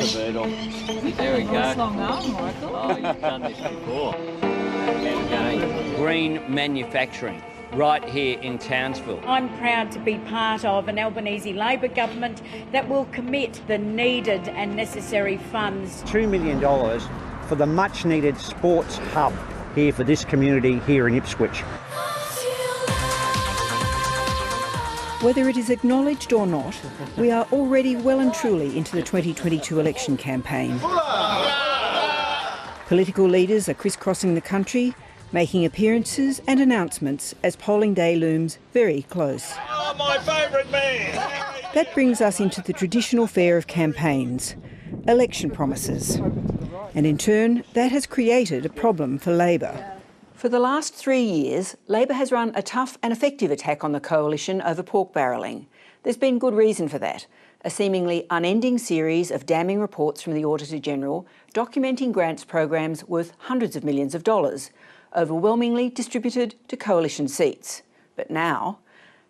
Controversial. There we go. Nice long arm, Michael. Oh, you've done this before. There we go. Green manufacturing, right here in Townsville. I'm proud to be part of an Albanese Labor government that will commit the needed and necessary funds. $2 million for the much needed sports hub here for this community here in Ipswich. Whether it is acknowledged or not, we are already well and truly into the 2022 election campaign. Political leaders are crisscrossing the country, making appearances and announcements as polling day looms very close. Oh, my favourite man! That brings us into the traditional fare of campaigns, election promises. And in turn, that has created a problem for Labor. For the last 3 years, Labor has run a tough and effective attack on the coalition over pork barrelling. There's been good reason for that. A seemingly unending series of damning reports from the Auditor-General documenting grants programs worth hundreds of millions of dollars, overwhelmingly distributed to coalition seats. But now,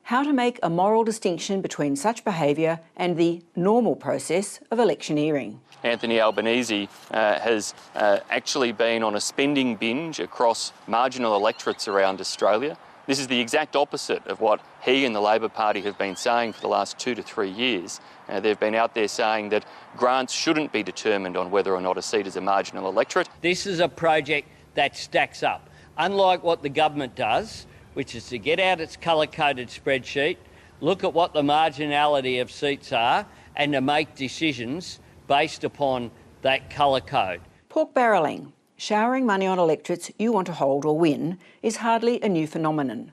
how to make a moral distinction between such behaviour and the normal process of electioneering. Anthony Albanese has actually been on a spending binge across marginal electorates around Australia. This is the exact opposite of what he and the Labor Party have been saying for the last 2 to 3 years. They've been out there saying that grants shouldn't be determined on whether or not a seat is a marginal electorate. This is a project that stacks up. Unlike what the government does, which is to get out its colour-coded spreadsheet, look at what the marginality of seats are and to make decisions based upon that colour code. Pork barrelling, showering money on electorates you want to hold or win, is hardly a new phenomenon.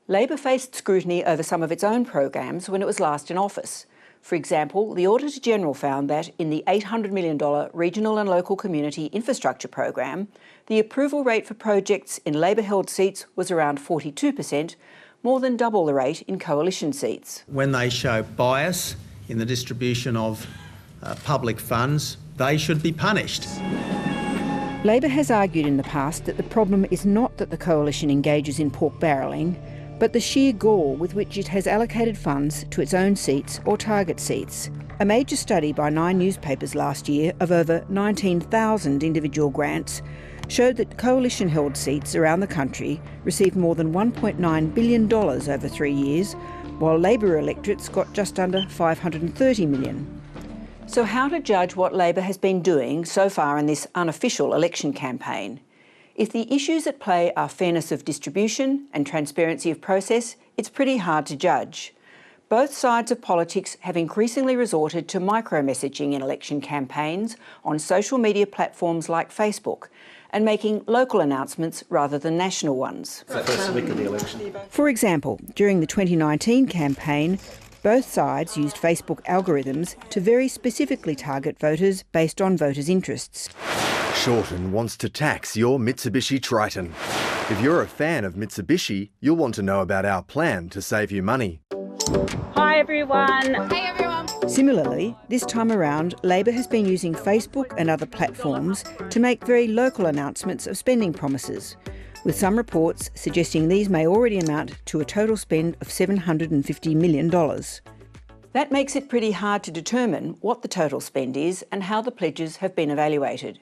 Labor faced scrutiny over some of its own programs when it was last in office. For example, the Auditor-General found that in the $800 million Regional and Local Community Infrastructure Program, the approval rate for projects in Labor-held seats was around 42%, more than double the rate in coalition seats. When they show bias in the distribution of public funds, they should be punished. Labor has argued in the past that the problem is not that the coalition engages in pork barrelling, but the sheer gall with which it has allocated funds to its own seats or target seats. A major study by 9 newspapers last year of over 19,000 individual grants showed that coalition-held seats around the country received more than $1.9 billion over 3 years, while Labor electorates got just under $530 million. So how to judge what Labor has been doing so far in this unofficial election campaign? If the issues at play are fairness of distribution and transparency of process, it's pretty hard to judge. Both sides of politics have increasingly resorted to micro-messaging in election campaigns on social media platforms like Facebook and making local announcements rather than national ones. First week of the election. For example, during the 2019 campaign, both sides used Facebook algorithms to very specifically target voters based on voters' interests. Shorten wants to tax your Mitsubishi Triton. If you're a fan of Mitsubishi, you'll want to know about our plan to save you money. Hi everyone. Hey everyone. Similarly, this time around, Labor has been using Facebook and other platforms to make very local announcements of spending promises, with some reports suggesting these may already amount to a total spend of $750 million. That makes it pretty hard to determine what the total spend is and how the pledges have been evaluated.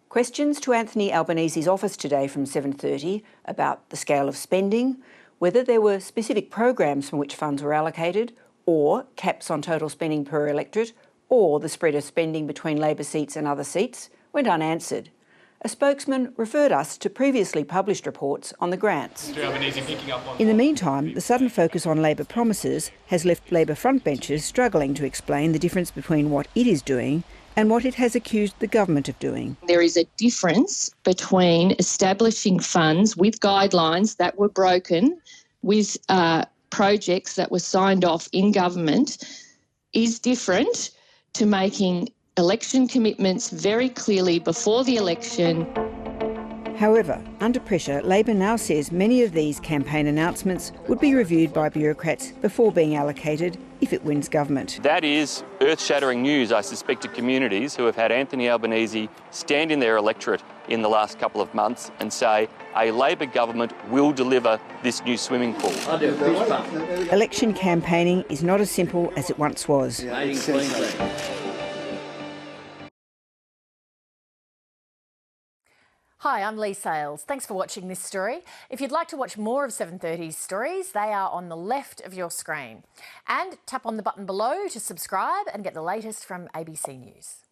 Questions to Anthony Albanese's office today from 7:30 about the scale of spending, whether there were specific programs from which funds were allocated, or caps on total spending per electorate, or the spread of spending between Labor seats and other seats, went unanswered. A spokesman referred us to previously published reports on the grants. In the meantime, the sudden focus on Labor promises has left Labor frontbenchers struggling to explain the difference between what it is doing and what it has accused the government of doing. There is a difference between establishing funds with guidelines that were broken with projects that were signed off in government is different to making election commitments very clearly before the election. However, under pressure, Labor now says many of these campaign announcements would be reviewed by bureaucrats before being allocated if it wins government. That is earth-shattering news, I suspect, to communities who have had Anthony Albanese stand in their electorate in the last couple of months and say a Labor government will deliver this new swimming pool. Election campaigning is not as simple as it once was. Hi, I'm Lee Sales. Thanks for watching this story. If you'd like to watch more of 7:30's stories, they are on the left of your screen. And tap on the button below to subscribe and get the latest from ABC News.